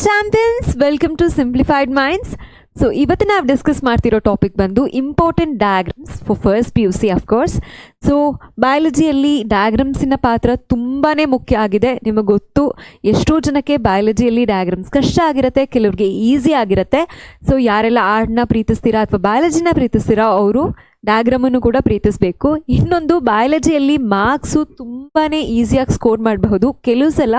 Champions, welcome to simplified minds. So ಇವತ್ತು ನಾವು discuss ಮಾಡ್ತಿರೋ ಟಾಪಿಕ್ ಬಂದು important diagrams for first PUC of course. So ಬಯಾಲಜಿಯಲ್ಲಿ ಡಯಾಗ್ರಾಮ್ಸಿನ ಪಾತ್ರ ತುಂಬಾ ಮುಖ್ಯ ಆಗಿದೆ. ನಿಮಗೆ ಗೊತ್ತು, ಎಷ್ಟೋ ಜನಕ್ಕೆ ಬಯಾಲಜಿಯಲ್ಲಿ ಡಯಾಗ್ರಾಮ್ಸ್ ಕಷ್ಟ ಆಗಿರುತ್ತೆ, ಕೆಲವ್ರಿಗೆ ಈಸಿ ಆಗಿರುತ್ತೆ. ಸೊ ಯಾರೆಲ್ಲ ಆರ್ಟ್ನ ಪ್ರೀತಿಸ್ತೀರಾ ಅಥವಾ ಬಯಾಲಜಿನ ಪ್ರೀತಿಸ್ತೀರಾ ಅವರು ಡಯಾಗ್ರಾಮನ್ನು ಕೂಡ ಪ್ರೀತಿಸಬೇಕು. ಇನ್ನೊಂದು, ಬಯಾಲಜಿಯಲ್ಲಿ ಮಾರ್ಕ್ಸು ತುಂಬಾ ಈಸಿಯಾಗಿ ಸ್ಕೋರ್ ಮಾಡಬಹುದು ಕೆಲವು ಸಲ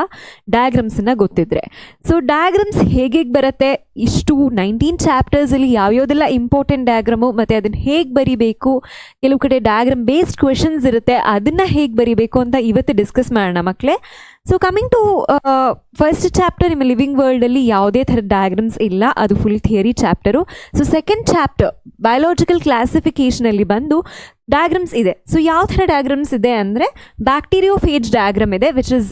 ಡಯಾಗ್ರಾಮ್ಸನ್ನು ಗೊತ್ತಿದ್ರೆ. ಸೊ ಡಯಾಗ್ರಾಮ್ಸ್ ಹೇಗೆ ಬರುತ್ತೆ, ಇಷ್ಟು 19 ಚಾಪ್ಟರ್ಸಲ್ಲಿ ಯಾವ್ಯಾವುದೆಲ್ಲ ಇಂಪಾರ್ಟೆಂಟ್ ಡಯಾಗ್ರಾಮು ಮತ್ತು ಅದನ್ನು ಹೇಗೆ ಬರಿಬೇಕು, ಕೆಲವು ಕಡೆ ಡಯಾಗ್ರಾಮ್ ಬೇಸ್ಡ್ ಕ್ವೆಶನ್ಸ್ ಇರುತ್ತೆ, ಅದನ್ನು ಹೇಗೆ ಬರಿಬೇಕು ಅಂತ ಇವತ್ತು ಡಿಸ್ಕಸ್ ಮಾಡೋಣ ಮಕ್ಕಳೇ. So coming to first chapter, ನಿಮ್ಮ ಲಿವಿಂಗ್ ವರ್ಲ್ಡಲ್ಲಿ ಯಾವುದೇ ಥರದ ಡಯಾಗ್ರಾಮ್ಸ್ ಇಲ್ಲ, ಅದು full theory chapter. So second chapter biological ಕ್ಲಾಸಿಫಿಕೇಷನಲ್ಲಿ ಬಂದು ಡಯಾಗ್ರಾಮ್ಸ್ ಇದೆ. ಸೊ ಯಾವ ಥರ ಡಯಾಗ್ರಾಮ್ಸ್ ಇದೆ ಅಂದರೆ, ಬ್ಯಾಕ್ಟೀರಿಯೋಫೇಜ್ ಡಯಾಗ್ರಾಮ್ ಇದೆ, which is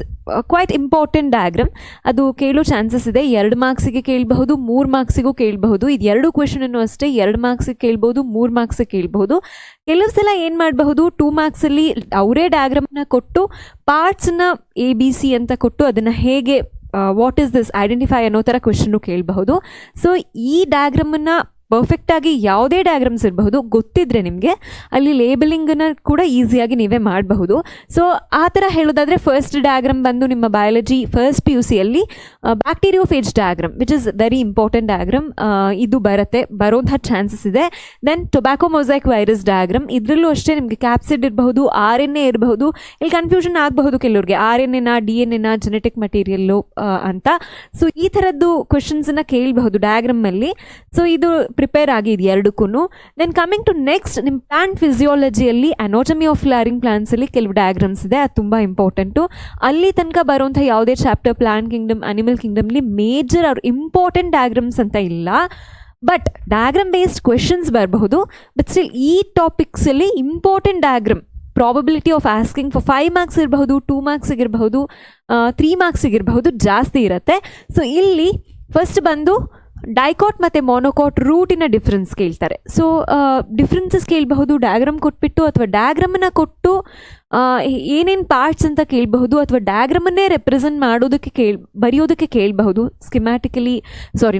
quite important diagram. ಅದು ಕೇಳೋ ಚಾನ್ಸಸ್ ಇದೆ, 2 ಮಾರ್ಕ್ಸಿಗೆ ಕೇಳಬಹುದು, 3 ಮಾರ್ಕ್ಸಿಗೂ ಕೇಳಬಹುದು. ಇದು 2 ಕ್ವೆಶನನ್ನು ಅಷ್ಟೇ 2 ಮಾರ್ಕ್ಸಿಗೆ ಕೇಳ್ಬೋದು, 3 ಮಾರ್ಕ್ಸಿಗೆ ಕೇಳಬಹುದು. ಕೆಲವು ಸಲ ಏನು ಮಾಡಬಹುದು, 2 ಮಾರ್ಕ್ಸಲ್ಲಿ ಅವರೇ ಡಯಾಗ್ರಾಮನ್ನ ಕೊಟ್ಟು ಪಾರ್ಟ್ಸನ್ನ ABC ಅಂತ ಕೊಟ್ಟು ಅದನ್ನು ಹೇಗೆ ವಾಟ್ ಈಸ್ ದಿಸ್ ಐಡೆಂಟಿಫೈ ಅನ್ನೋ ಥರ ಕ್ವೆಶನ್ನು ಕೇಳಬಹುದು. ಸೊ ಈ ಡಯಾಗ್ರಾಮನ್ನು ಪರ್ಫೆಕ್ಟಾಗಿ ಯಾವುದೇ ಡಯಾಗ್ರಾಮ್ಸ್ ಇರಬಹುದು ಗೊತ್ತಿದ್ರೆ ನಿಮಗೆ, ಅಲ್ಲಿ ಲೇಬಲಿಂಗನ್ನು ಕೂಡ ಈಸಿಯಾಗಿ ನೀವೇ ಮಾಡಬಹುದು. ಸೊ ಆ ಥರ ಹೇಳೋದಾದರೆ ಫಸ್ಟ್ ಡಯಾಗ್ರಾಮ್ ಬಂದು ನಿಮ್ಮ ಬಯಾಲಜಿ ಫಸ್ಟ್ PUCಯಲ್ಲಿ bacteriophage diagram, which is very important diagram. ಇದು ಬರೋಂಥ ಚಾನ್ಸಸ್ ಇದೆ. Then tobacco mosaic virus diagram, ಇದರಲ್ಲೂ ಅಷ್ಟೇ ನಿಮಗೆ ಕ್ಯಾಪ್ಸಿಡ್ ಇರಬಹುದು, RNA ಇರಬಹುದು. ಇಲ್ಲಿ ಕನ್ಫ್ಯೂಷನ್ ಆಗಬಹುದು ಕೆಲವ್ರಿಗೆ, RNA DNA ಜೆನೆಟಿಕ್ ಮಟೀರಿಯಲ್ಲು ಅಂತ. ಸೊ ಈ ಥರದ್ದು ಕ್ವೆಶನ್ಸನ್ನು ಕೇಳಬಹುದು ಡಯಾಗ್ರಾಮಲ್ಲಿ. ಸೊ ಇದು ಪ್ರಿಪೇರ್ ಆಗಿದೆ ಎರಡಕ್ಕೂ. ದೆನ್ ಕಮಿಂಗ್ ಟು ನೆಕ್ಸ್ಟ್, ನಿಮ್ಮ ಪ್ಲಾಂಟ್ ಫಿಸಿಯಾಲಜಿಯಲ್ಲಿ ಅನಾಟಮಿ ಆಫ್ ಫ್ಲವರಿಂಗ್ ಪ್ಲಾಂಟ್ಸಲ್ಲಿ ಕೆಲವು ಡಯಾಗ್ರಾಮ್ಸ್ ಇದೆ, ಅದು ತುಂಬ ಇಂಪಾರ್ಟೆಂಟು. ಅಲ್ಲಿ ತನಕ ಬರುವಂಥ ಯಾವುದೇ ಚಾಪ್ಟರ್ ಪ್ಲಾಂಟ್ ಕಿಂಗ್ಡಮ್, ಅನಿಮಲ್ ಕಿಂಗ್ಡಮ್ಲಿ ಮೇಜರ್ ಅವ್ರ ಇಂಪಾರ್ಟೆಂಟ್ ಡಯಾಗ್ರಾಮ್ಸ್ ಅಂತ ಇಲ್ಲ, ಬಟ್ ಡಯಾಗ್ರಾಮ್ ಬೇಸ್ಡ್ ಕ್ವೆಶನ್ಸ್ ಬರಬಹುದು. ಬಟ್ ಸ್ಟಿಲ್ ಈ ಟಾಪಿಕ್ಸಲ್ಲಿ important diagram probability of asking for 5 marks ಇರಬಹುದು, 2 ಮಾರ್ಕ್ಸಿಗಿರಬಹುದು, 3 ಮಾರ್ಕ್ಸಿಗಿರಬಹುದು, ಜಾಸ್ತಿ ಇರುತ್ತೆ. ಸೊ ಇಲ್ಲಿ ಫಸ್ಟ್ ಬಂದು ಡೈಕಾಟ್ ಮತ್ತು ಮೊನೊಕಾಟ್ ರೂಟಿನ ಡಿಫ್ರೆನ್ಸ್ ಕೇಳ್ತಾರೆ. ಸೊ ಡಿಫ್ರೆನ್ಸಸ್ ಕೇಳಬಹುದು ಡಯಾಗ್ರಾಮ್ ಕೊಟ್ಬಿಟ್ಟು, ಅಥವಾ ಡಯಾಗ್ರಾಮನ್ನು ಕೊಟ್ಟು ಏನೇನು ಪಾರ್ಟ್ಸ್ ಅಂತ ಕೇಳಬಹುದು, ಅಥವಾ ಡಯಾಗ್ರಾಮನ್ನೇ ರೆಪ್ರೆಸೆಂಟ್ ಮಾಡೋದಕ್ಕೆ ಬರೆಯೋದಕ್ಕೆ ಕೇಳಬಹುದು.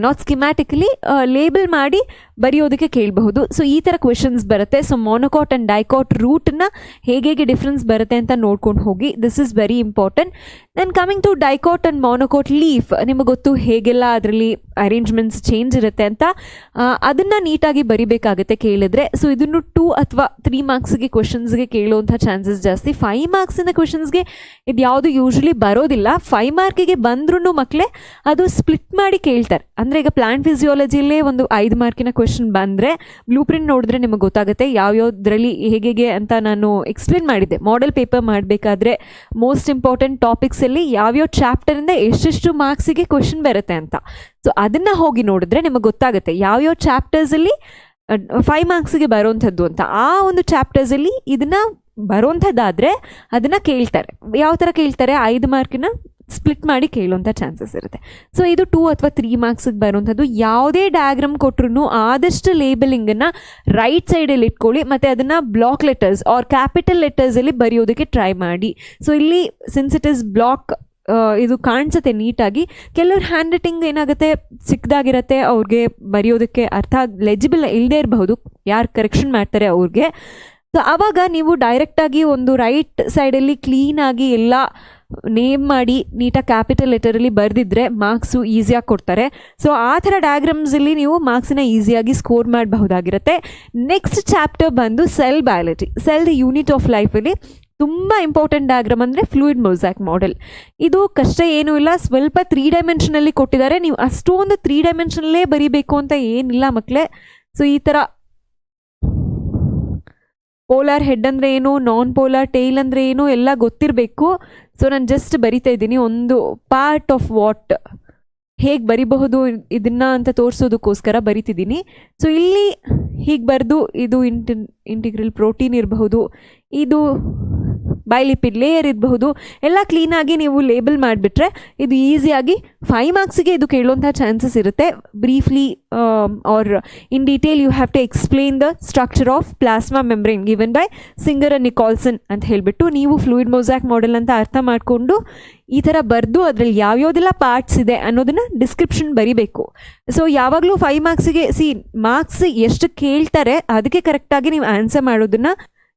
ನಾಟ್ ಸ್ಕಿಮ್ಯಾಟಿಕಲಿ ಲೇಬಲ್ ಮಾಡಿ ಬರೆಯೋದಕ್ಕೆ ಕೇಳಬಹುದು. ಸೊ ಈ ಥರ ಕ್ವೆಶನ್ಸ್ ಬರುತ್ತೆ. ಸೊ ಮೊನೊಕಾಟ್ ಆ್ಯಂಡ್ ಡೈಕಾಟ್ ರೂಟನ್ನ ಹೇಗೆ ಡಿಫ್ರೆನ್ಸ್ ಬರುತ್ತೆ ಅಂತ ನೋಡ್ಕೊಂಡು ಹೋಗಿ, this is very important. Then coming to dicot and monocot leaf, ನಿಮಗೆ ಗೊತ್ತು ಹೇಗೆಲ್ಲ ಅದರಲ್ಲಿ ಅರೇಂಜ್ಮೆಂಟ್ಸ್ ಚೇಂಜ್ ಇರುತ್ತೆ ಅಂತ, ಅದನ್ನು ನೀಟಾಗಿ ಬರಿಬೇಕಾಗುತ್ತೆ ಕೇಳಿದ್ರೆ. ಸೊ ಇದನ್ನು 2 ಅಥವಾ 3 ಮಾರ್ಕ್ಸ್ಗೆ ಕ್ವೆಶನ್ಸ್ಗೆ ಕೇಳುವಂಥ ಚಾನ್ಸಸ್ ಜಾಸ್ತಿ. 5 ಮಾರ್ಕ್ಸಿನ ಕ್ವೆಶನ್ಸ್ಗೆ ಇದು ಯಾವುದು ಯೂಶ್ವಲಿ ಬರೋದಿಲ್ಲ. 5 ಮಾರ್ಕಿಗೆ ಬಂದ್ರೂ ಮಕ್ಕಳೇ ಅದು ಸ್ಪ್ಲಿಟ್ ಮಾಡಿ ಕೇಳ್ತಾರೆ. ಅಂದರೆ ಈಗ ಪ್ಲಾಂಟ್ ಫಿಸಿಯಾಲಜಿಯಲ್ಲೇ ಒಂದು 5 ಮಾರ್ಕಿನ ಕ್ವೆಶನ್ ಬಂದರೆ ಬ್ಲೂ ಪ್ರಿಂಟ್ ನೋಡಿದ್ರೆ ನಿಮಗೆ ಗೊತ್ತಾಗುತ್ತೆ ಯಾವ್ಯಾವುದರಲ್ಲಿ ಹೇಗೆ ಅಂತ ನಾನು ಎಕ್ಸ್ಪ್ಲೇನ್ ಮಾಡಿದ್ದೆ. ಮಾಡೆಲ್ ಪೇಪರ್ ಮಾಡಬೇಕಾದ್ರೆ ಮೋಸ್ಟ್ ಇಂಪಾರ್ಟೆಂಟ್ ಟಾಪಿಕ್ಸಲ್ಲಿ ಯಾವ್ಯಾವ ಚಾಪ್ಟರಿಂದ ಎಷ್ಟೆಷ್ಟು ಮಾರ್ಕ್ಸಿಗೆ ಕ್ವೆಶನ್ ಬರುತ್ತೆ ಅಂತ. ಸೊ ಅದನ್ನು ಹೋಗಿ ನೋಡಿದ್ರೆ ನಿಮಗೆ ಗೊತ್ತಾಗುತ್ತೆ ಯಾವ್ಯಾವ ಚಾಪ್ಟರ್ಸಲ್ಲಿ 5 ಮಾರ್ಕ್ಸಿಗೆ ಬರೋವಂಥದ್ದು ಅಂತ. ಆ ಒಂದು ಚಾಪ್ಟರ್ಸಲ್ಲಿ ಇದನ್ನು ಬರೋವಂಥದ್ದಾದರೆ ಅದನ್ನು ಕೇಳ್ತಾರೆ. ಯಾವ ಥರ ಕೇಳ್ತಾರೆ, 5 ಮಾರ್ಕಿನ ಸ್ಪ್ಲಿಟ್ ಮಾಡಿ ಕೇಳುವಂಥ ಚಾನ್ಸಸ್ ಇರುತ್ತೆ. ಸೊ ಇದು 2 ಅಥವಾ 3 ಮಾರ್ಕ್ಸಿಗೆ ಬರುವಂಥದ್ದು. ಯಾವುದೇ ಡಯಾಗ್ರಾಮ್ ಕೊಟ್ಟರು ಆದಷ್ಟು ಲೇಬಲಿಂಗನ್ನು ರೈಟ್ ಸೈಡಲ್ಲಿ ಇಟ್ಕೊಳ್ಳಿ, ಮತ್ತು ಅದನ್ನು ಬ್ಲಾಕ್ ಲೆಟರ್ಸ್ ಆರ್ ಕ್ಯಾಪಿಟಲ್ ಲೆಟರ್ಸಲ್ಲಿ ಬರೆಯೋದಕ್ಕೆ ಟ್ರೈ ಮಾಡಿ. ಸೊ ಇಲ್ಲಿ ಸಿನ್ಸ್ ಇಟ್ ಇಸ್ ಬ್ಲಾಕ್, ಇದು ಕಾಣಿಸುತ್ತೆ ನೀಟಾಗಿ. ಕೆಲವ್ರ ಹ್ಯಾಂಡ್ ರೈಟಿಂಗ್ ಏನಾಗುತ್ತೆ, ಚಿಕ್ಕದಾಗಿರುತ್ತೆ, ಅವ್ರಿಗೆ ಬರೆಯೋದಕ್ಕೆ ಲೆಜಿಬಲ್ ಇಲ್ಲದೆ ಇರಬಹುದು, ಯಾರು ಕರೆಕ್ಷನ್ ಮಾಡ್ತಾರೆ ಅವ್ರಿಗೆ. ಸೊ ಆವಾಗ ನೀವು ಡೈರೆಕ್ಟಾಗಿ ಒಂದು ರೈಟ್ ಸೈಡಲ್ಲಿ ಕ್ಲೀನಾಗಿ ಎಲ್ಲ ನೇಮ್ ಮಾಡಿ ನೀಟಾಗಿ ಕ್ಯಾಪಿಟಲ್ ಲೆಟರಲ್ಲಿ ಬರೆದಿದ್ರೆ ಮಾರ್ಕ್ಸು ಈಸಿಯಾಗಿ ಕೊಡ್ತಾರೆ. ಸೊ ಆ ಥರ ಡಯಾಗ್ರಾಮ್ಸಲ್ಲಿ ನೀವು ಮಾರ್ಕ್ಸನ್ನ ಈಸಿಯಾಗಿ ಸ್ಕೋರ್ ಮಾಡಬಹುದಾಗಿರುತ್ತೆ. ನೆಕ್ಸ್ಟ್ ಚಾಪ್ಟರ್ ಬಂದು cell biology, sell the unit of ಲೈಫಲ್ಲಿ ತುಂಬ ಇಂಪಾರ್ಟೆಂಟ್ ಡಯಾಗ್ರಾಮ್ ಅಂದರೆ ಫ್ಲೂಯಿಡ್ ಮೊಸಾಯಿಕ್ ಮಾಡೆಲ್. ಇದು ಕಷ್ಟ ಏನೂ ಇಲ್ಲ, ಸ್ವಲ್ಪ 3 ಡೈಮೆನ್ಷನಲ್ಲಿ ಕೊಟ್ಟಿದ್ದಾರೆ. ನೀವು ಅಷ್ಟೊಂದು 3 ಡೈಮೆನ್ಷನಲ್ಲೇ ಬರೀಬೇಕು ಅಂತ ಏನಿಲ್ಲ ಮಕ್ಕಳೇ. ಸೊ ಈ ಥರ ಪೋಲಾರ್ ಹೆಡ್ ಅಂದರೆ ಏನು, ನಾನ್ ಪೋಲಾರ್ ಟೇಲ್ ಅಂದರೆ ಏನು ಎಲ್ಲ ಗೊತ್ತಿರಬೇಕು. ಸೊ ನಾನು ಜಸ್ಟ್ ಬರಿತಾ ಇದ್ದೀನಿ, ಒಂದು ಪಾರ್ಟ್ ಆಫ್ ವಾಟ್ ಹೇಗೆ ಬರಿಬಹುದು ಇದನ್ನು ಅಂತ ತೋರಿಸೋದಕ್ಕೋಸ್ಕರ ಬರಿತಿದ್ದೀನಿ. ಸೊ ಇಲ್ಲಿ ಹೀಗೆ ಬರೆದು ಇದು ಇಂಟಿಗ್ರಲ್ ಪ್ರೋಟೀನ್ ಇರಬಹುದು, ಇದು ಬೈಲಿಪಿಡ್ ಲೇಯರ್ ಇರಬಹುದು, ಎಲ್ಲ ಕ್ಲೀನಾಗಿ ನೀವು ಲೇಬಲ್ ಮಾಡಿಬಿಟ್ರೆ ಇದು ಈಸಿಯಾಗಿ 5 ಮಾರ್ಕ್ಸಿಗೆ ಇದು ಕೇಳುವಂಥ ಚಾನ್ಸಸ್ ಇರುತ್ತೆ. Briefly or in detail you have to explain the structure of plasma membrane given by Singer and Nicolson ಅಂತ ಹೇಳಿಬಿಟ್ಟು ನೀವು ಫ್ಲೂಯಿಡ್ ಮೊಸಾಕ್ ಮಾಡೆಲ್ ಅಂತ ಅರ್ಥ ಮಾಡಿಕೊಂಡು ಈ ಥರ ಬರೆದು ಅದರಲ್ಲಿ ಯಾವ್ಯಾವುದೆಲ್ಲ ಪಾರ್ಟ್ಸ್ ಇದೆ ಅನ್ನೋದನ್ನು ಡಿಸ್ಕ್ರಿಪ್ಷನ್ ಬರಿಬೇಕು. ಸೊ ಯಾವಾಗಲೂ 5 ಮಾರ್ಕ್ಸಿಗೆ ಮಾರ್ಕ್ಸ್ ಎಷ್ಟು ಕೇಳ್ತಾರೆ ಅದಕ್ಕೆ ಕರೆಕ್ಟಾಗಿ ನೀವು ಆನ್ಸರ್ ಮಾಡೋದನ್ನು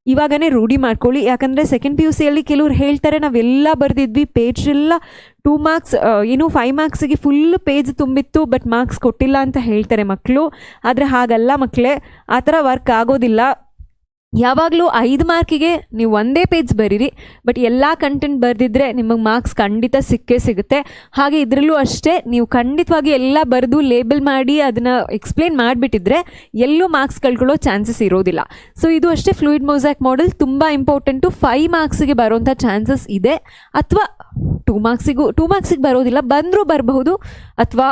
ಇವಾಗನೇ ರೂಢಿ ಮಾಡ್ಕೊಳ್ಳಿ. ಯಾಕಂದರೆ ಸೆಕೆಂಡ್ PUCಯಲ್ಲಿ ಕೆಲವ್ರು ಹೇಳ್ತಾರೆ ನಾವೆಲ್ಲ ಬರೆದಿದ್ವಿ, ಪೇಜ್ ಎಲ್ಲ 2 ಮಾರ್ಕ್ಸ್ 5 ಮಾರ್ಕ್ಸಿಗೆ ಫುಲ್ ಪೇಜ್ ತುಂಬಿತ್ತು ಬಟ್ ಮಾರ್ಕ್ಸ್ ಕೊಟ್ಟಿಲ್ಲ ಅಂತ ಹೇಳ್ತಾರೆ ಮಕ್ಕಳು. ಆದರೆ ಹಾಗಲ್ಲ ಮಕ್ಕಳೇ, ಆ ಥರ ವರ್ಕ್ ಆಗೋದಿಲ್ಲ. ಯಾವಾಗಲೂ 5 ಮಾರ್ಕಿಗೆ ನೀವು ಒಂದೇ ಪೇಜ್ ಬರೀರಿ, ಬಟ್ ಎಲ್ಲ ಕಂಟೆಂಟ್ ಬರೆದಿದ್ರೆ ನಿಮಗೆ ಮಾರ್ಕ್ಸ್ ಖಂಡಿತ ಸಿಕ್ಕೇ ಸಿಗುತ್ತೆ. ಹಾಗೆ ಇದರಲ್ಲೂ ಅಷ್ಟೇ, ನೀವು ಖಂಡಿತವಾಗಿ ಎಲ್ಲ ಬರೆದು ಲೇಬಲ್ ಮಾಡಿ ಅದನ್ನು ಎಕ್ಸ್ಪ್ಲೇನ್ ಮಾಡಿಬಿಟ್ಟಿದ್ರೆ ಎಲ್ಲೂ ಮಾರ್ಕ್ಸ್ ಕಳ್ಕೊಳ್ಳೋ ಚಾನ್ಸಸ್ ಇರೋದಿಲ್ಲ. ಸೊ ಇದು ಅಷ್ಟೇ, ಫ್ಲೂಯಿಡ್ ಮೊಸಾಕ್ ಮಾಡೆಲ್ ತುಂಬ ಇಂಪಾರ್ಟೆಂಟು. 5 ಮಾರ್ಕ್ಸಿಗೆ ಬರೋಂಥ ಚಾನ್ಸಸ್ ಇದೆ, ಅಥವಾ 2 ಮಾರ್ಕ್ಸಿಗೆ ಬರೋದಿಲ್ಲ, ಬಂದರೂ ಬರಬಹುದು, ಅಥವಾ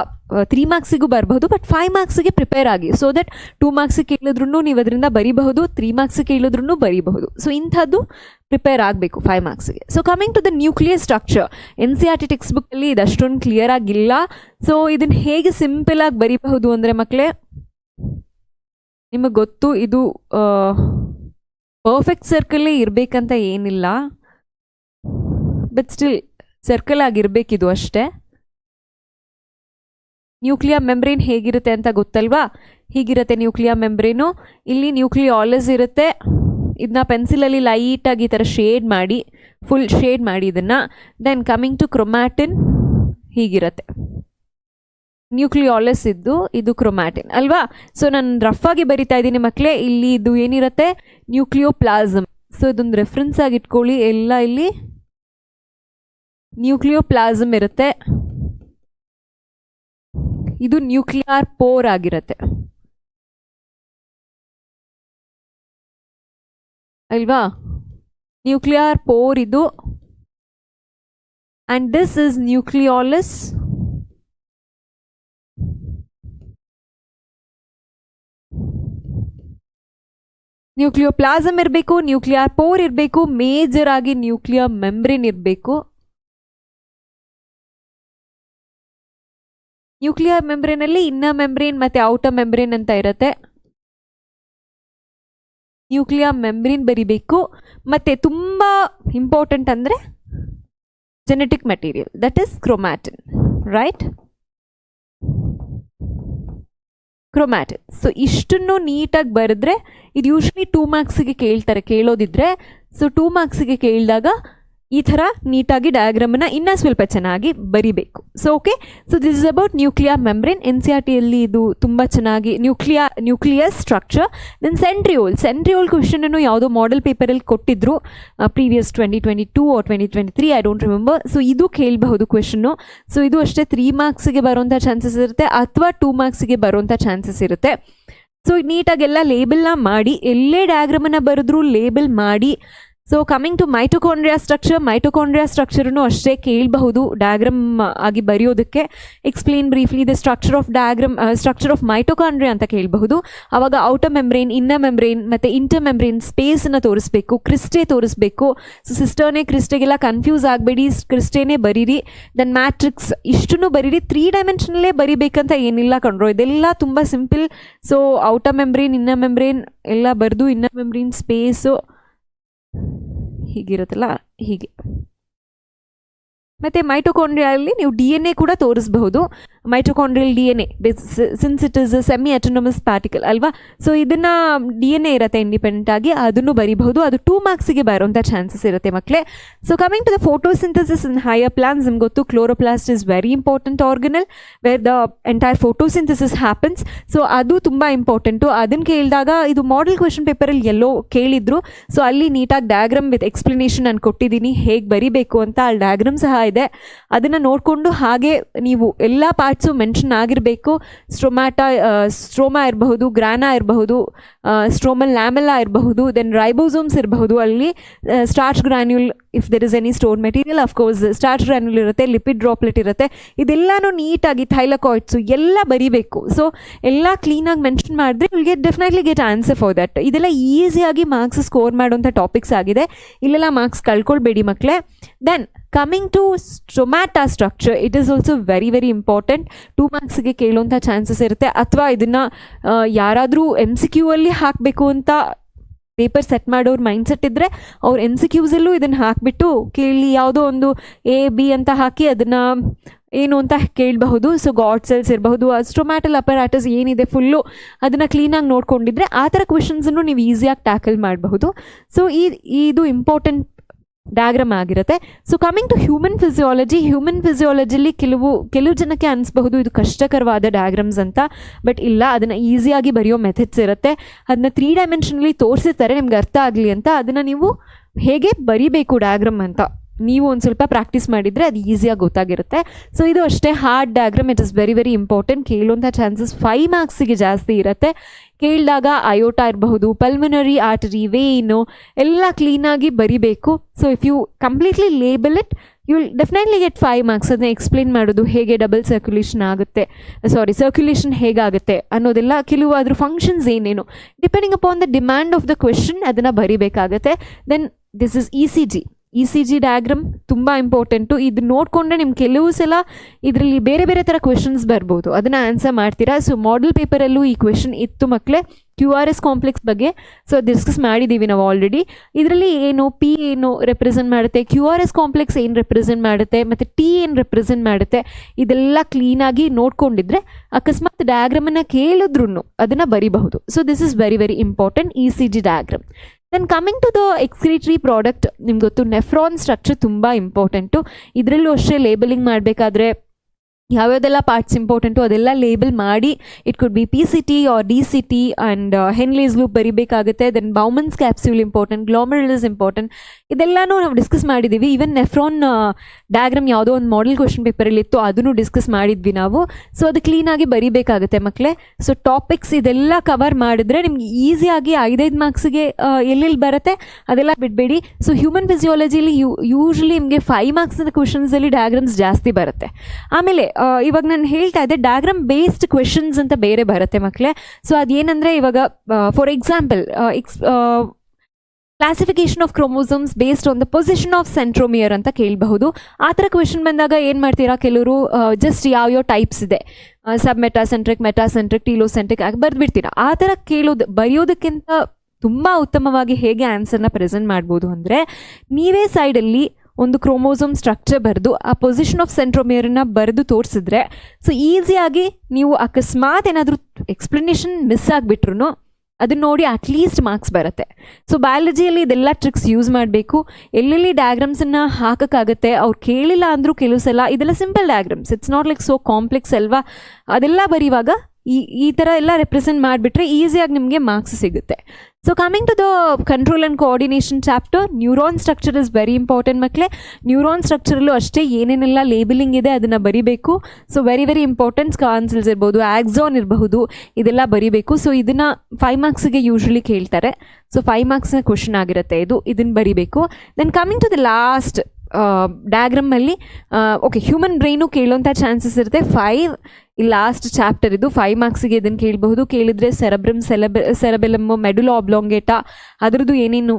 3 ಮಾರ್ಕ್ಸಿಗೂ ಬರಬಹುದು. ಬಟ್ 5 ಮಾರ್ಕ್ಸಿಗೆ ಪ್ರಿಪೇರ್ ಆಗಿ, ಸೊ ದಟ್ 2 ಮಾರ್ಕ್ಸಿಗೆ ಕೇಳಿದ್ರೂ ನೀವು ಅದರಿಂದ ಬರೀಬಹುದು, 3 ಮಾರ್ಕ್ಸಿಗೆ ಕೇಳಿದ್ರೂ ಬರೀಬಹುದು. ಸೊ ಇಂಥದ್ದು ಪ್ರಿಪೇರ್ ಆಗಬೇಕು 5 ಮಾರ್ಕ್ಸಿಗೆ. So coming to the nuclear structure, NCERT text ಬುಕ್ಕಲ್ಲಿ ಇದಷ್ಟೊಂದು ಕ್ಲಿಯರ್ ಆಗಿಲ್ಲ. ಸೊ ಇದನ್ನು ಹೇಗೆ ಸಿಂಪಲ್ ಆಗಿ ಬರೀಬಹುದು ಅಂದರೆ ಮಕ್ಕಳೇ, ನಿಮಗೆ ಗೊತ್ತು ಇದು ಪರ್ಫೆಕ್ಟ್ ಸರ್ಕಲ್ಲೇ ಇರಬೇಕಂತ ಏನಿಲ್ಲ, ಬಟ್ ಸ್ಟಿಲ್ ಸರ್ಕಲ್ ಆಗಿರಬೇಕಿದು ಅಷ್ಟೇ. ನ್ಯೂಕ್ಲಿಯರ್ ಮೆಂಬ್ರೇನ್ ಹೇಗಿರುತ್ತೆ ಅಂತ ಗೊತ್ತಲ್ವಾ? ಹೀಗಿರುತ್ತೆ ನ್ಯೂಕ್ಲಿಯರ್ ಮೆಂಬ್ರೇನು. ಇಲ್ಲಿ ನ್ಯೂಕ್ಲಿಯಾಲಸ್ ಇರುತ್ತೆ, ಇದನ್ನ ಪೆನ್ಸಿಲಲ್ಲಿ ಲೈಟಾಗಿ ಈ ಥರ ಶೇಡ್ ಮಾಡಿ, ಫುಲ್ ಶೇಡ್ ಮಾಡಿ ಇದನ್ನು. ದೆನ್ ಕಮಿಂಗ್ ಟು ಕ್ರೊಮ್ಯಾಟಿನ್, ಹೀಗಿರುತ್ತೆ ನ್ಯೂಕ್ಲಿಯಾಲಸ್ ಇದು ಕ್ರೊಮ್ಯಾಟಿನ್ ಅಲ್ವಾ? ಸೊ ನಾನು ರಫ್ ಆಗಿ ಬರಿತಾ ಇದ್ದೀನಿ ಮಕ್ಕಳೇ. ಇಲ್ಲಿ ಇದು ಏನಿರುತ್ತೆ, ನ್ಯೂಕ್ಲಿಯೋಪ್ಲಾಸಮ್. ಸೊ ಇದೊಂದು ರೆಫರೆನ್ಸ್ ಆಗಿ ಇಟ್ಕೊಳ್ಳಿ. ಎಲ್ಲ ಇಲ್ಲಿ ನ್ಯೂಕ್ಲಿಯೋಪ್ಲಾಸಮ್ ಇರುತ್ತೆ, ಇದು ನ್ಯೂಕ್ಲಿಯರ್ ಪೋರ್ ಆಗಿರುತ್ತೆ ಅಲ್ವಾ? ನ್ಯೂಕ್ಲಿಯರ್ ಪೋರ್ ಇದು, ಆ್ಯಂಡ್ ದಿಸ್ ಇಸ್ ನ್ಯೂಕ್ಲಿಯಾಲಸ್. ನ್ಯೂಕ್ಲಿಯೋಪ್ಲಾಸಮ್ ಇರಬೇಕು, ನ್ಯೂಕ್ಲಿಯರ್ ಪೋರ್ ಇರಬೇಕು, ಮೇಜರ್ ಆಗಿ ನ್ಯೂಕ್ಲಿಯರ್ ಮೆಂಬ್ರೇನ್ ಇರಬೇಕು. ನ್ಯೂಕ್ಲಿಯರ್ ಮೆಂಬ್ರೇನಲ್ಲಿ ಇನ್ನರ್ ಮೆಂಬ್ರೇನ್ ಮತ್ತು ಔಟರ್ ಮೆಂಬ್ರೇನ್ ಅಂತ ಇರುತ್ತೆ. ನ್ಯೂಕ್ಲಿಯರ್ ಮೆಂಬ್ರೇನ್ ಬರಿಬೇಕು. ಮತ್ತು ತುಂಬ ಇಂಪಾರ್ಟೆಂಟ್ ಅಂದರೆ genetic material, that is chromatin, right? Chromatin. So ಇಷ್ಟನ್ನು ನೀಟಾಗಿ ಬರೆದ್ರೆ ಇದು ಯೂಶ್ವಲಿ 2 ಮಾರ್ಕ್ಸಿಗೆ ಕೇಳೋದಿದ್ರೆ, ಸೊ 2 ಮಾರ್ಕ್ಸಿಗೆ ಕೇಳಿದಾಗ ಈ ಥರ ನೀಟಾಗಿ ಡಯಾಗ್ರಾಮನ್ನು ಇನ್ನೂ ಸ್ವಲ್ಪ ಚೆನ್ನಾಗಿ ಬರಿಬೇಕು. So okay, so this is about nuclear membrane. NCERTಯಲ್ಲಿ ಇದು ತುಂಬ ಚೆನ್ನಾಗಿ ನ್ಯೂಕ್ಲಿಯರ್ ಸ್ಟ್ರಕ್ಚರ್. ದೆನ್ ಸೆಂಟ್ರಿಯೋಲ್ ಕ್ವೆಶನನ್ನು ಯಾವುದೋ ಮಾಡೆಲ್ ಪೇಪರಲ್ಲಿ ಕೊಟ್ಟಿದ್ರು, previous 2022 or 2023, I don't remember. So ಇದು ಕೇಳಬಹುದು ಕ್ವೆಶನ್ನು. ಸೊ ಇದು ಅಷ್ಟೇ 3 ಮಾರ್ಕ್ಸಿಗೆ ಬರೋಂಥ ಚಾನ್ಸಸ್ ಇರುತ್ತೆ, ಅಥವಾ 2 ಮಾರ್ಕ್ಸಿಗೆ ಬರೋಂಥ ಚಾನ್ಸಸ್ ಇರುತ್ತೆ. ಸೊ ನೀಟಾಗೆಲ್ಲ ಲೇಬಲ್ನ ಮಾಡಿ, ಎಲ್ಲೇ ಡಯಾಗ್ರಾಮನ್ನು ಬರೆದ್ರೂ ಲೇಬಲ್ ಮಾಡಿ. ಸೊ ಕಮಿಂಗ್ ಟು ಮೈಟೊಕಾಂಡ್ರಿಯಾ ಸ್ಟ್ರಕ್ಚರನ್ನು ಅಷ್ಟೇ ಕೇಳಬಹುದು ಡಯಾಗ್ರಾಮ್ ಆಗಿ ಬರೆಯೋದಕ್ಕೆ. Explain briefly the structure of mitochondria ಅಂತ ಕೇಳಬಹುದು. ಆವಾಗ ಔಟರ್ ಮೆಂಬ್ರೇನ್, ಇನ್ನರ್ ಮೆಂಬ್ರೇನ್ ಮತ್ತು ಇಂಟರ್ ಮೆಂಬ್ರೇನ್ ಸ್ಪೇಸನ್ನು ತೋರಿಸ್ಬೇಕು, ಕ್ರಿಸ್ಟೇ ತೋರಿಸ್ಬೇಕು. ಸೊ ಸಿಸ್ಟರ್ನೇ ಕ್ರಿಸ್ಟೆಗೆಲ್ಲ ಕನ್ಫ್ಯೂಸ್ ಆಗಬೇಡಿ, ಕ್ರಿಸ್ಟೇನೇ ಬರೀರಿ. ದೆನ್ ಮ್ಯಾಟ್ರಿಕ್ಸ್ ಇಷ್ಟನ್ನು ಬರೀರಿ. 3 ಡೈಮೆನ್ಷನಲ್ಲೇ ಬರಿಬೇಕಂತ ಏನಿಲ್ಲ ಕಣ್ರೋ, ಇದೆಲ್ಲ ತುಂಬ simple. So outer membrane, inner membrane ಎಲ್ಲ ಬರೆದು, ಇನ್ನರ್ ಮೆಂಬ್ರೇನ್ ಸ್ಪೇಸು ಹೀಗಿರುತ್ತಲ್ಲ, ಹೀಗೆ. ಮತ್ತು ಮೈಟೊಕಾಂಡ್ರಿಯಲ್ಲಿ ನೀವು DNA ಕೂಡ ತೋರಿಸಬಹುದು. Mitochondrial DNA, since it is semi autonomous particle ಅಲ್ವಾ? ಸೊ ಇದನ್ನು DNA ಇರುತ್ತೆ ಇಂಡಿಪೆಂಡೆಂಟ್ ಆಗಿ, ಅದನ್ನು ಬರಿಬಹುದು. ಅದು 2 ಮಾರ್ಕ್ಸಿಗೆ ಬರೋಂಥ ಚಾನ್ಸಸ್ ಇರುತ್ತೆ ಮಕ್ಕಳೇ. So coming to the photosynthesis in higher plants, ನಿಮ್ಗೆ ಗೊತ್ತು chloroplast is very important organelle where the entire photosynthesis happens. So ಅದು ತುಂಬ ಇಂಪಾರ್ಟೆಂಟು. ಅದನ್ನು ಕೇಳಿದಾಗ ಇದು ಮಾಡೆಲ್ ಕ್ವೆಶನ್ ಪೇಪರಲ್ಲಿ ಎಲ್ಲೋ ಕೇಳಿದ್ರು. ಸೊ ಅಲ್ಲಿ ನೀಟಾಗಿ ಡಯಾಗ್ರಾಮ್ ವಿತ್ ಎಕ್ಸ್ಪ್ಲನೇಷನ್ ನಾನು ಕೊಟ್ಟಿದ್ದೀನಿ, ಹೇಗೆ ಬರಿಬೇಕು ಅಂತ. ಅಲ್ಲಿ ಡಯಾಗ್ರಾಮ್ ಸಹ ಇದೆ, ಅದನ್ನು ನೋಡಿಕೊಂಡು ಹಾಗೆ ನೀವು ಎಲ್ಲ ಪಾರ್ಟ್ಸ್ ಪಾರ್ಟ್ಸು ಮೆನ್ಷನ್ ಆಗಿರಬೇಕು. ಸ್ಟ್ರೋಮಾ ಇರಬಹುದು, ಗ್ರಾನಾ ಇರಬಹುದು, ಸ್ಟ್ರೋಮಲ್ ಲ್ಯಾಮೆಲ್ಲಾ ಇರಬಹುದು, ದೆನ್ ರೈಬೋಸೋಮ್ಸ್ ಇರಬಹುದು. ಅಲ್ಲಿ starch granule if there is any store material, of course starch granule ಇರುತ್ತೆ, ಲಿಪಿಡ್ ಡ್ರಾಪ್ಲೆಟ್ ಇರುತ್ತೆ. ಇದೆಲ್ಲನೂ ನೀಟಾಗಿ ಥೈಲಕಾಯ್ಡ್ಸು ಎಲ್ಲ ಬರೀಬೇಕು. ಸೊ ಎಲ್ಲ ಕ್ಲೀನಾಗಿ ಮೆನ್ಷನ್ ಮಾಡಿದ್ರೆ will definitely get answer for that. ಇದೆಲ್ಲ ಈಸಿಯಾಗಿ ಮಾರ್ಕ್ಸ್ ಸ್ಕೋರ್ ಮಾಡುವಂಥ ಟಾಪಿಕ್ಸ್ ಆಗಿದೆ. ಇಲ್ಲೆಲ್ಲ ಮಾರ್ಕ್ಸ್ ಕಳ್ಕೊಳ್ಬೇಡಿ ಮಕ್ಕಳೇ. Then coming to stomata structure, it is also very very important. 2 ಮಾರ್ಕ್ಸ್ಗೆ ಕೇಳುವಂಥ ಚಾನ್ಸಸ್ ಇರುತ್ತೆ. ಅಥವಾ ಇದನ್ನು ಯಾರಾದರೂ MCQ ಅಲ್ಲಿ ಹಾಕಬೇಕು ಅಂತ ಪೇಪರ್ ಸೆಟ್ ಮಾಡೋರು ಮೈಂಡ್ಸೆಟ್ ಇದ್ದರೆ ಅವ್ರು MCQಸಲ್ಲೂ ಇದನ್ನು ಹಾಕಿಬಿಟ್ಟು ಕೇಳಿ ಯಾವುದೋ ಒಂದು A-B ಅಂತ ಹಾಕಿ ಅದನ್ನು ಏನು ಅಂತ ಕೇಳಬಹುದು. ಸೊ ಗಾಡ್ ಸೆಲ್ಸ್ ಇರಬಹುದು, ಸ್ಟೊಮ್ಯಾಟಲ್ ಅಪರಾಟಸ್ ಏನಿದೆ ಫುಲ್ಲು ಅದನ್ನು ಕ್ಲೀನಾಗಿ ನೋಡ್ಕೊಂಡಿದ್ರೆ ಆ ಥರ ಕ್ವೆಶನ್ಸನ್ನು ನೀವು ಈಸಿಯಾಗಿ ಟ್ಯಾಕಲ್ ಮಾಡಬಹುದು. ಸೊ ಇದು ಇಂಪಾರ್ಟೆಂಟ್ ಡಯಾಗ್ರಾಮ್ ಆಗಿರುತ್ತೆ. ಸೊ ಕಮಿಂಗ್ ಟು ಹ್ಯೂಮನ್ ಫಿಸಿಯಾಲಜಿಲಿ ಕೆಲವು ಜನಕ್ಕೆ ಅನಿಸ್ಬಹುದು ಇದು ಕಷ್ಟಕರವಾದ ಡಯಾಗ್ರಾಮ್ಸ್ ಅಂತ. ಬಟ್ ಇಲ್ಲ, ಅದನ್ನು ಈಸಿಯಾಗಿ ಬರೆಯೋ ಮೆಥಡ್ಸ್ ಇರುತ್ತೆ. ಅದನ್ನ 3 ಡೈಮೆನ್ಷನಲ್ಲಿ ತೋರಿಸಿರ್ತಾರೆ ನಿಮ್ಗೆ ಅರ್ಥ ಆಗಲಿ ಅಂತ. ಅದನ್ನು ನೀವು ಹೇಗೆ ಬರಿಬೇಕು ಡಯಾಗ್ರಾಮ್ ಅಂತ ನೀವು ಒಂದು ಸ್ವಲ್ಪ ಪ್ರಾಕ್ಟೀಸ್ ಮಾಡಿದರೆ ಅದು ಈಸಿಯಾಗಿ ಗೊತ್ತಾಗಿರುತ್ತೆ. ಸೊ ಇದು ಅಷ್ಟೇ hard diagram, it is very very important. ಕೇಳುವಂಥ ಚಾನ್ಸಸ್ 5 ಮಾರ್ಕ್ಸಿಗೆ ಜಾಸ್ತಿ ಇರುತ್ತೆ. ಕೇಳಿದಾಗ ಅಯೋಟಾ ಇರಬಹುದು, ಪಲ್ಮನರಿ ಆರ್ಟರಿ, ವೇನು ಎಲ್ಲ ಕ್ಲೀನಾಗಿ ಬರಿಬೇಕು. So if you completely label it you will definitely get 5 marks. ಅದನ್ನ ಎಕ್ಸ್ಪ್ಲೇನ್ ಮಾಡೋದು ಹೇಗೆ ಡಬಲ್ ಸರ್ಕ್ಯುಲೇಷನ್ ಹೇಗಾಗುತ್ತೆ ಅನ್ನೋದೆಲ್ಲ, ಕೆಲವು ಅದ್ರ ಫಂಕ್ಷನ್ಸ್ ಏನೇನು depending upon the demand of the question ಅದನ್ನು ಬರಿಬೇಕಾಗತ್ತೆ. Then this is ECG diagram ತುಂಬ ಇಂಪಾರ್ಟೆಂಟು. ಇದು ನೋಡಿಕೊಂಡ್ರೆ ನಿಮ್ಗೆ ಕೆಲವು ಸಲ ಇದರಲ್ಲಿ ಬೇರೆ ಬೇರೆ ಥರ ಕ್ವೆಶನ್ಸ್ ಬರ್ಬೋದು, ಅದನ್ನು ಆನ್ಸರ್ ಮಾಡ್ತೀರಾ. ಸೊ ಮಾಡೆಲ್ ಪೇಪರಲ್ಲೂ ಈ ಕ್ವೆಶನ್ ಇತ್ತು ಮಕ್ಕಳೇ, QRS ಕಾಂಪ್ಲೆಕ್ಸ್ ಬಗ್ಗೆ. ಸೊ ಡಿಸ್ಕಸ್ ಮಾಡಿದ್ದೀವಿ ನಾವು ಆಲ್ರೆಡಿ. ಇದರಲ್ಲಿ ಏನು P ಏನು ರೆಪ್ರೆಸೆಂಟ್ ಮಾಡುತ್ತೆ, QRS ಕಾಂಪ್ಲೆಕ್ಸ್ ಏನು ರೆಪ್ರೆಸೆಂಟ್ ಮಾಡುತ್ತೆ, ಮತ್ತು T ಏನು ರೆಪ್ರೆಸೆಂಟ್ ಮಾಡುತ್ತೆ, ಇದೆಲ್ಲ ಕ್ಲೀನಾಗಿ ನೋಡ್ಕೊಂಡಿದ್ರೆ ಅಕಸ್ಮಾತ್ ಡಯಾಗ್ರಾಮನ್ನು ಕೇಳಿದ್ರೂ ಅದನ್ನು ಬರಿಬಹುದು. So this is very very important, ECG diagram. Then coming to the excretory product, ನಿಮ್ಗೆ ಗೊತ್ತು ನೆಫ್ರಾನ್ ಸ್ಟ್ರಕ್ಚರ್ ತುಂಬ ಇಂಪಾರ್ಟೆಂಟು. ಇದರಲ್ಲೂ ಅಷ್ಟೇ ಲೇಬಲಿಂಗ್ ಮಾಡಬೇಕಾದ್ರೆ ಯಾವ್ಯಾವುದೆಲ್ಲ ಪಾರ್ಟ್ಸ್ ಇಂಪಾರ್ಟೆಂಟು ಅದೆಲ್ಲ ಲೇಬಲ್ ಮಾಡಿ, it could be PCT or DCT and Henle's loop ಬರಿಬೇಕಾಗುತ್ತೆ. Then Bowman's capsule important, glomerulus important, ಇದೆಲ್ಲನೂ ನಾವು ಡಿಸ್ಕಸ್ ಮಾಡಿದ್ದೀವಿ. ಈವನ್ ನೆಫ್ರಾನ್ ಡಯಾಗ್ರಾಮ್ ಯಾವುದೋ ಒಂದು ಮಾಡೆಲ್ ಕ್ವೆಶನ್ ಪೇಪರಲ್ಲಿ ಇತ್ತು, ಅದನ್ನು ಡಿಸ್ಕಸ್ ಮಾಡಿದ್ವಿ ನಾವು. ಸೊ ಅದು ಕ್ಲೀನಾಗಿ ಬರಿಬೇಕಾಗುತ್ತೆ ಮಕ್ಕಳೇ. ಸೊ ಟಾಪಿಕ್ಸ್ ಇದೆಲ್ಲ ಕವರ್ ಮಾಡಿದ್ರೆ ನಿಮ್ಗೆ ಈಸಿಯಾಗಿ 5 ಮಾರ್ಕ್ಸಿಗೆ ಎಲ್ಲೆಲ್ಲಿ ಬರುತ್ತೆ ಅದೆಲ್ಲ ಬಿಡಬೇಡಿ. ಸೊ ಹ್ಯೂಮನ್ ಫಿಸಿಯಾಲಜಿಲಿ ಯೂಶ್ವಲಿ ನಿಮಗೆ 5 ಮಾರ್ಕ್ಸ್ನ ಕ್ವೆಶನ್ಸಲ್ಲಿ ಡಯಾಗ್ರಾಮ್ಸ್ ಜಾಸ್ತಿ ಬರುತ್ತೆ. ಆಮೇಲೆ ಇವಾಗ ನಾನು ಹೇಳ್ತಾ ಇದ್ದೆ ಡಯಾಗ್ರಾಮ್ ಬೇಸ್ಡ್ ಕ್ವೆಶನ್ಸ್ ಅಂತ ಬೇರೆ ಬರುತ್ತೆ ಮಕ್ಕಳೇ. ಸೊ ಅದೇನಂದರೆ ಇವಾಗ for example classification of chromosomes based on the position of centromere ಅಂತ ಕೇಳಬಹುದು. ಆ ಥರ ಕ್ವೆಶನ್ ಬಂದಾಗ ಏನು ಮಾಡ್ತೀರಾ, ಕೆಲವರು ಜಸ್ಟ್ ಯಾವ್ಯಾವ ಟೈಪ್ಸ್ ಇದೆ, ಸಬ್ ಮೆಟಾಸೆಂಟ್ರಿಕ್, ಮೆಟಾಸೆಂಟ್ರಿಕ್, ಟೀಲೋಸೆಂಟ್ರಿಕ್ ಆಗಿ ಬರೆದ್ಬಿಡ್ತೀರಾ. ಆ ಥರ ಬರೆಯೋದಕ್ಕಿಂತ ತುಂಬ ಉತ್ತಮವಾಗಿ ಹೇಗೆ ಆನ್ಸರ್ನ ಪ್ರೆಸೆಂಟ್ ಮಾಡ್ಬೋದು ಅಂದರೆ, ನೀವೇ ಸೈಡಲ್ಲಿ ಒಂದು ಕ್ರೋಮೋಸೋಮ್ ಸ್ಟ್ರಕ್ಚರ್ ಬರೆದು ಆ ಪೊಸಿಷನ್ ಆಫ್ ಸೆಂಟ್ರೋಮಿಯರನ್ನು ಬರೆದು ತೋರಿಸಿದ್ರೆ, ಸೊ ಈಸಿಯಾಗಿ ನೀವು ಅಕಸ್ಮಾತ್ ಏನಾದರೂ ಎಕ್ಸ್ಪ್ಲನೇಷನ್ ಮಿಸ್ ಆಗಿಬಿಟ್ರು ಅದನ್ನ ನೋಡಿ ಅಟ್ಲೀಸ್ಟ್ ಮಾರ್ಕ್ಸ್ ಬರುತ್ತೆ. ಸೊ ಬಯಾಲಜಿಯಲ್ಲಿ ಇದೆಲ್ಲ ಟ್ರಿಕ್ಸ್ ಯೂಸ್ ಮಾಡಬೇಕು. ಎಲ್ಲೆಲ್ಲಿ ಡಯಾಗ್ರಾಮ್ಸನ್ನು ಹಾಕೋಕ್ಕಾಗುತ್ತೆ, ಅವ್ರು ಕೇಳಿಲ್ಲ ಅಂದರೂ ಕೆಲವು ಸಲ ಇದೆಲ್ಲ simple diagrams, it's not like so complex ಅಲ್ವಾ. ಅದೆಲ್ಲ ಬರೆಯುವಾಗ ಈ ಥರ ಎಲ್ಲ ರೆಪ್ರೆಸೆಂಟ್ ಮಾಡಿಬಿಟ್ರೆ ಈಸಿಯಾಗಿ ನಿಮಗೆ ಮಾರ್ಕ್ಸ್ ಸಿಗುತ್ತೆ. So coming to the control and coordination chapter, neuron structure is very important ಮಕ್ಕಳೇ. ನ್ಯೂರಾನ್ ಸ್ಟ್ರಕ್ಚರಲ್ಲೂ ಅಷ್ಟೇ ಏನೇನೆಲ್ಲ ಲೇಬಲಿಂಗ್ ಇದೆ ಅದನ್ನು ಬರಿಬೇಕು. So very very important. ಸ್ಕಾನ್ಸಲ್ಸ್ ಇರ್ಬೋದು, ಆಕ್ಸಾನ್ ಇರಬಹುದು, ಇದೆಲ್ಲ ಬರಿಬೇಕು. ಸೊ ಇದನ್ನು 5 ಮಾರ್ಕ್ಸಿಗೆ ಯೂಶ್ವಲಿ ಕೇಳ್ತಾರೆ. ಸೊ 5 ಮಾರ್ಕ್ಸ್ನ ಕ್ವೆಶನ್ ಆಗಿರುತ್ತೆ ಇದನ್ನು ಬರಿಬೇಕು. Then coming to the last ಡಯಾಗ್ರಾಮಲ್ಲಿ ಓಕೆ, ಹ್ಯೂಮನ್ ಬ್ರೈನು ಕೇಳೋಂಥ ಚಾನ್ಸಸ್ ಇರುತ್ತೆ. 5 ಲಾಸ್ಟ್ ಚಾಪ್ಟರ್ ಇದು, 5 ಮಾರ್ಕ್ಸಿಗೆ ಇದನ್ನು ಕೇಳಬಹುದು. ಕೇಳಿದರೆ ಸೆರೆಬ್ರಮ್, ಸೆರೆಬೆಲಮ್, ಮೆಡುಲಾ ಆಬ್ಲಾಂಗೇಟಾ, ಅದರದ್ದು ಏನೇನು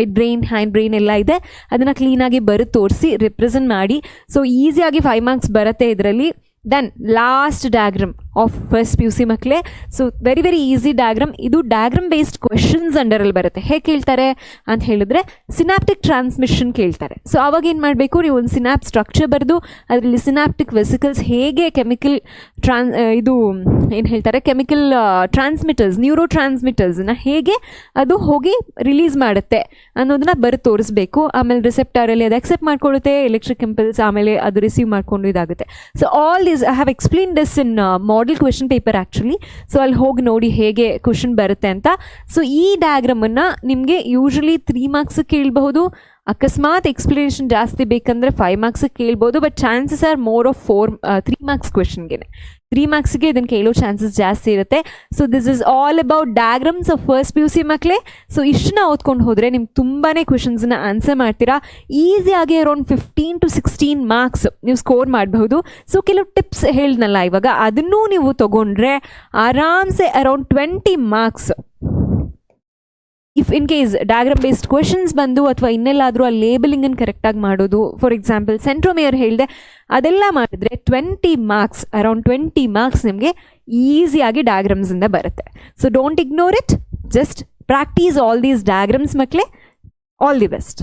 ಮಿಡ್ ಬ್ರೈನ್, ಹ್ಯಾಂಡ್ ಬ್ರೈನ್ ಎಲ್ಲ ಇದೆ, ಅದನ್ನು ಕ್ಲೀನಾಗಿ ಬರೆದು ತೋರಿಸಿ ರಿಪ್ರೆಸೆಂಟ್ ಮಾಡಿ. ಸೊ ಈಸಿಯಾಗಿ 5 ಮಾರ್ಕ್ಸ್ ಬರುತ್ತೆ ಇದರಲ್ಲಿ. Then last diagram of first PUC ಮಕ್ಕಳೇ. So very very easy diagram. ಇದು ಡಯಾಗ್ರಾಮ್ ಬೇಸ್ಡ್ ಕ್ವೆಶನ್ಸ್ ಅಂಡರಲ್ಲಿ ಬರುತ್ತೆ. ಹೇಗೆ ಕೇಳ್ತಾರೆ ಅಂತ ಹೇಳಿದ್ರೆ, ಸಿನಾಪ್ಟಿಕ್ ಟ್ರಾನ್ಸ್ಮಿಷನ್ ಕೇಳ್ತಾರೆ. ಸೊ ಅವಾಗ ಏನು ಮಾಡಬೇಕು, ನೀವು ಒಂದು ಸಿನಾಪ್ ಸ್ಟ್ರಕ್ಚರ್ ಬರೆದು ಅದರಲ್ಲಿ ಸಿನಾಪ್ಟಿಕ್ ವೆಸಿಕಲ್ಸ್ ಹೇಗೆ ಕೆಮಿಕಲ್ ಕೆಮಿಕಲ್ ಟ್ರಾನ್ಸ್ಮಿಟರ್ಸ್, ನ್ಯೂರೋ ಟ್ರಾನ್ಸ್ಮಿಟರ್ಸ್ನ ಹೇಗೆ ಅದು ಹೋಗಿ ರಿಲೀಸ್ ಮಾಡುತ್ತೆ ಅನ್ನೋದನ್ನ ಬರೆದು ತೋರಿಸ್ಬೇಕು. ಆಮೇಲೆ ರಿಸೆಪ್ಟಾರಲ್ಲಿ ಅದು ಅಕ್ಸೆಪ್ಟ್ ಮಾಡ್ಕೊಳ್ಳುತ್ತೆ, ಎಲೆಕ್ಟ್ರಿಕ್ ಇಂಪಲ್ಸ್, ಆಮೇಲೆ ಅದು ರಿಸೀವ್ ಮಾಡ್ಕೊಂಡು ಇದಾಗುತ್ತೆ. So all this I have explain this in model question paper actually. So ಅಲ್ಲಿ ಹೋಗಿ ನೋಡಿ ಹೇಗೆ ಕ್ವೆಶನ್ ಬರುತ್ತೆ ಅಂತ. ಸೊ ಈ ಡಯಾಗ್ರಾಮನ್ನು ನಿಮಗೆ ಯೂಶ್ವಲಿ 3 ಮಾರ್ಕ್ಸ್ ಕೇಳಬಹುದು, ಅಕಸ್ಮಾತ್ ಎಕ್ಸ್ಪ್ಲನೇಷನ್ ಜಾಸ್ತಿ ಬೇಕಂದರೆ 5 ಮಾರ್ಕ್ಸಿಗೆ ಕೇಳ್ಬೋದು, but chances are more of 3 marks ಕ್ವೆಶನ್ಗೆ 3 ಮಾರ್ಕ್ಸ್ಗೆ ಇದನ್ನು ಕೇಳೋ ಚಾನ್ಸಸ್ ಜಾಸ್ತಿ ಇರುತ್ತೆ. So this is all about diagrams of first P U C ಮಕ್ಕಳೇ. ಸೊ ಇಷ್ಟನ್ನ ಓದ್ಕೊಂಡು ಹೋದರೆ ನಿಮ್ಗೆ ತುಂಬಾ ಕ್ವೆಶನ್ಸ್ನ ಆನ್ಸರ್ ಮಾಡ್ತೀರಾ. ಈಸಿಯಾಗಿ ಅರೌಂಡ್ 15 to 16 ಮಾರ್ಕ್ಸ್ ನೀವು ಸ್ಕೋರ್ ಮಾಡಬಹುದು. ಸೊ ಕೆಲವು ಟಿಪ್ಸ್ ಹೇಳಿದ್ನಲ್ಲ ಇವಾಗ, ಅದನ್ನೂ ನೀವು ತಗೊಂಡ್ರೆ ಆರಾಮ್ಸೆ around 20 marks. If in case diagram based questions ಬಂದು ಅಥವಾ ಇನ್ನೆಲ್ಲಾದರೂ ಆ ಲೇಬಲಿಂಗನ್ನು ಕರೆಕ್ಟಾಗಿ ಮಾಡೋದು, ಫಾರ್ ಎಕ್ಸಾಂಪಲ್ ಸೆಂಟ್ರೋಮಿಯರ್ ಹೇಳಿದೆ, ಅದೆಲ್ಲ ಮಾಡಿದ್ರೆ 20 ಮಾರ್ಕ್ಸ್, ಅರೌಂಡ್ 20 ಮಾರ್ಕ್ಸ್ ನಿಮಗೆ ಈಸಿಯಾಗಿ ಡಯಾಗ್ರಾಮ್ಸಿಂದ ಬರುತ್ತೆ. So don't ignore it, just practice all these diagrams ಮಕ್ಕಳೇ. All the best.